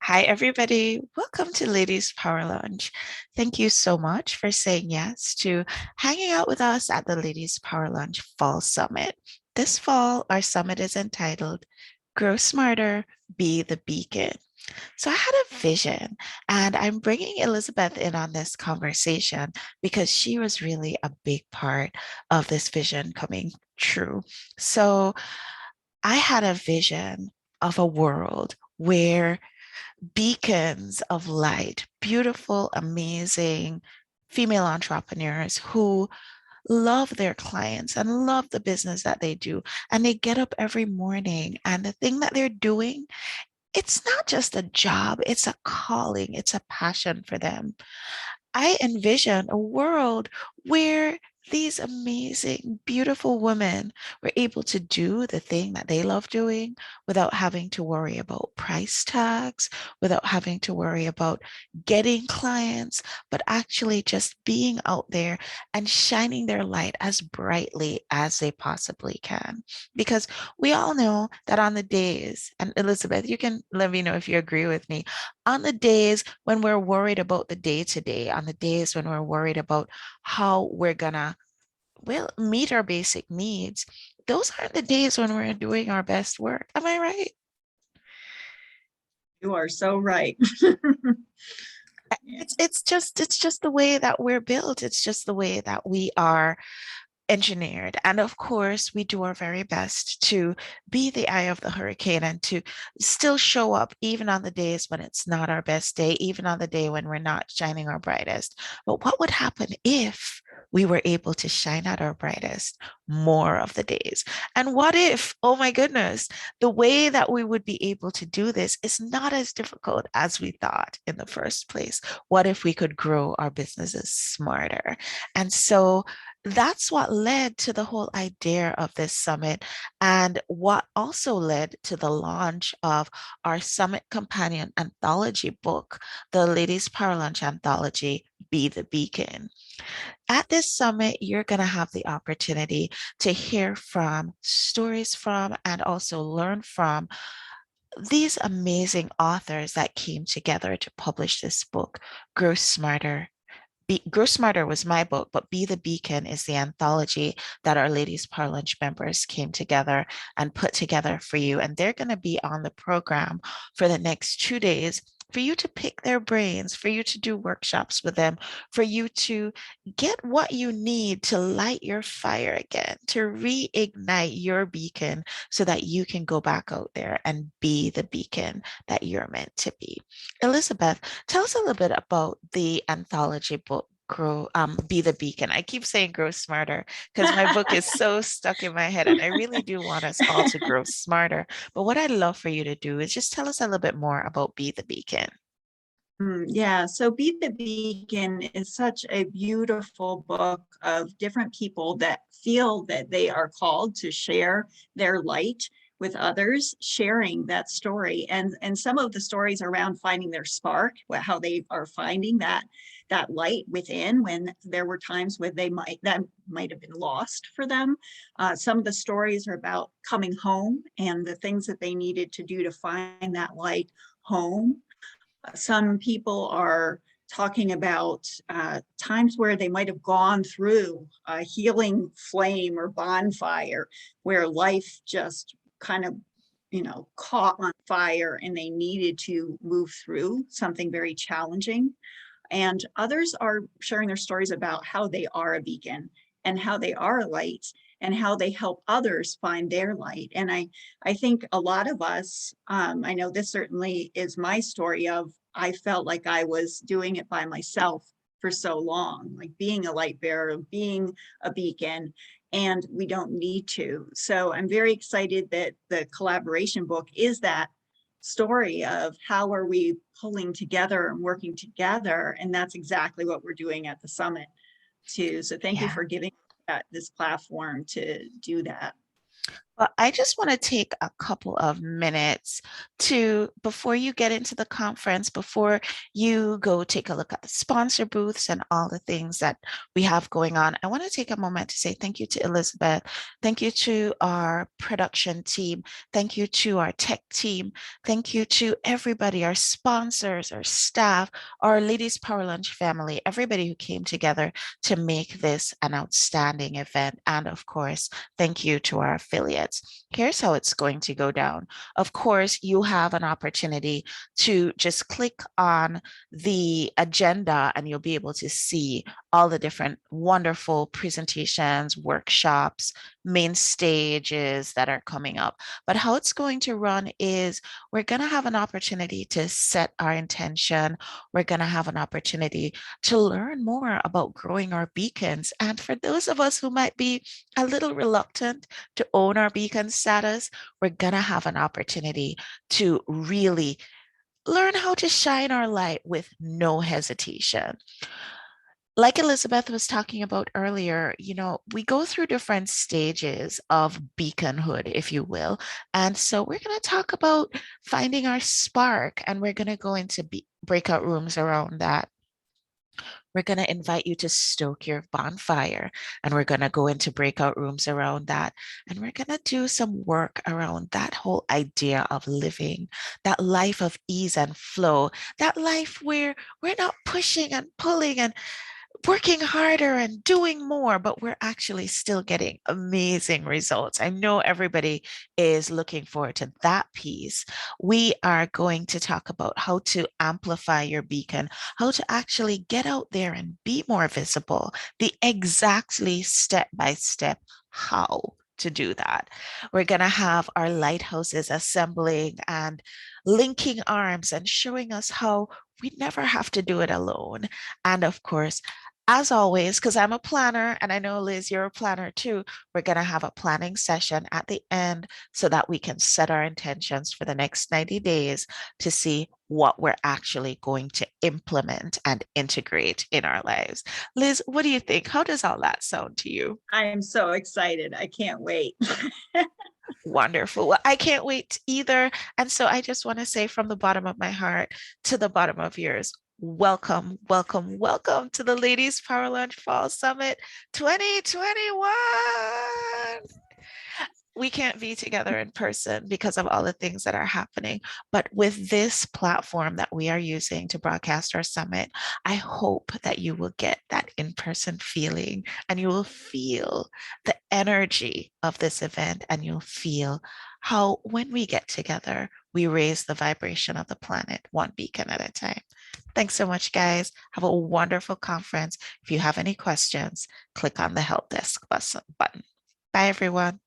Hi, everybody. Welcome to Ladies Power Lunch. Thank you so much for saying yes to hanging out with us at the Ladies Power Lunch Fall Summit. This fall, our summit is entitled Grow Smarter, Be the Beacon. So I had a vision, and I'm bringing Elizabeth in on this conversation because she was really a big part of this vision coming true. So I had a vision of a world where beacons of light, beautiful, amazing female entrepreneurs who love their clients and love the business that they do. And they get up every morning and the thing that they're doing, it's not just a job, it's a calling, it's a passion for them. I envision a world where these amazing, beautiful women were able to do the thing that they love doing without having to worry about price tags, without having to worry about getting clients, but actually just being out there and shining their light as brightly as they possibly can. Because we all know that on the days, and Elizabeth, you can let me know if you agree with me, on the days when we're worried about the day to day, on the days when we're worried about how we're gonna, well, meet our basic needs, those aren't the days when we're doing our best work. Am I right? You are so right. It's just the way that we're built. It's just the way that we are engineered. And of course, we do our very best to be the eye of the hurricane and to still show up even on the days when it's not our best day, even on the day when we're not shining our brightest. But what would happen if we were able to shine at our brightest more of the days? And what if, oh my goodness, the way that we would be able to do this is not as difficult as we thought in the first place? What if we could grow our businesses smarter? And so that's what led to the whole idea of this summit, and what also led to the launch of our summit companion anthology book, the Ladies Power Lunch Anthology, Be the Beacon. At this summit, you're going to have the opportunity to hear from, stories from, and also learn from these amazing authors that came together to publish this book, Grow Smarter, Grow Smarter was my book, but Be the Beacon is the anthology that our Ladies Parlunch members came together and put together for you. And they're going to be on the program for the next 2 days for you to pick their brains, for you to do workshops with them, for you to get what you need to light your fire again, to reignite your beacon so that you can go back out there and be the beacon that you're meant to be. Elizabeth, tell us a little bit about the anthology book, Be the Beacon. I keep saying Grow Smarter because my book is so stuck in my head, and I really do want us all to grow smarter. But what I'd love for you to do is just tell us a little bit more about Be the Beacon. Yeah, so Be the Beacon is such a beautiful book of different people that feel that they are called to share their light with others, sharing that story. And some of the stories around finding their spark, how they are finding that light within when there were times when that might have been lost for them. Some of the stories are about coming home and the things that they needed to do to find that light home. Some people are talking about times where they might have gone through a healing flame or bonfire where life just kind of caught on fire and they needed to move through something very challenging. And others are sharing their stories about how they are a beacon and how they are a light and how they help others find their light. And I think a lot of us, I know this certainly is my story of, I felt like I was doing it by myself for so long, like being a light bearer, being a beacon, and we don't need to. So I'm very excited that the collaboration book is that story of how are we pulling together and working together. And that's exactly what we're doing at the summit too. So thank you Yeah. for giving this platform to do that. Well, I just want to take a couple of minutes to, before you get into the conference, before you go take a look at the sponsor booths and all the things that we have going on, I want to take a moment to say thank you to Elizabeth. Thank you to our production team. Thank you to our tech team. Thank you to everybody, our sponsors, our staff, our Ladies Power Lunch family, everybody who came together to make this an outstanding event. And of course, thank you to our affiliates. Here's how it's going to go down. Of course, you have an opportunity to just click on the agenda and you'll be able to see all the different wonderful presentations, workshops, main stages that are coming up. But how it's going to run is we're going to have an opportunity to set our intention. We're going to have an opportunity to learn more about growing our beacons. And for those of us who might be a little reluctant to own our beacon status, we're going to have an opportunity to really learn how to shine our light with no hesitation. Like Elizabeth was talking about earlier, we go through different stages of beaconhood, if you will. And so we're going to talk about finding our spark, and we're going to go into breakout rooms around that. We're going to invite you to stoke your bonfire, and we're going to go into breakout rooms around that. And we're going to do some work around that whole idea of living that life of ease and flow, that life where we're not pushing and pulling and working harder and doing more, but we're actually still getting amazing results. I know everybody is looking forward to that piece. We are going to talk about how to amplify your beacon, how to actually get out there and be more visible, the exactly step by step how to do that. We're going to have our lighthouses assembling and linking arms and showing us how we never have to do it alone. And of course, as always, because I'm a planner and I know Liz, you're a planner too, we're going to have a planning session at the end so that we can set our intentions for the next 90 days to see what we're actually going to implement and integrate in our lives. Liz, what do you think? How does all that sound to you? I am so excited. I can't wait. Wonderful. Well, I can't wait either. And so I just want to say from the bottom of my heart to the bottom of yours, welcome, welcome, welcome to the Ladies Power Lunch Fall Summit 2021. We can't be together in person because of all the things that are happening. But with this platform that we are using to broadcast our summit, I hope that you will get that in person feeling and you will feel the energy of this event and you'll feel how, when we get together, we raise the vibration of the planet one beacon at a time. Thanks so much, guys. Have a wonderful conference. If you have any questions, click on the help desk button. Bye, everyone.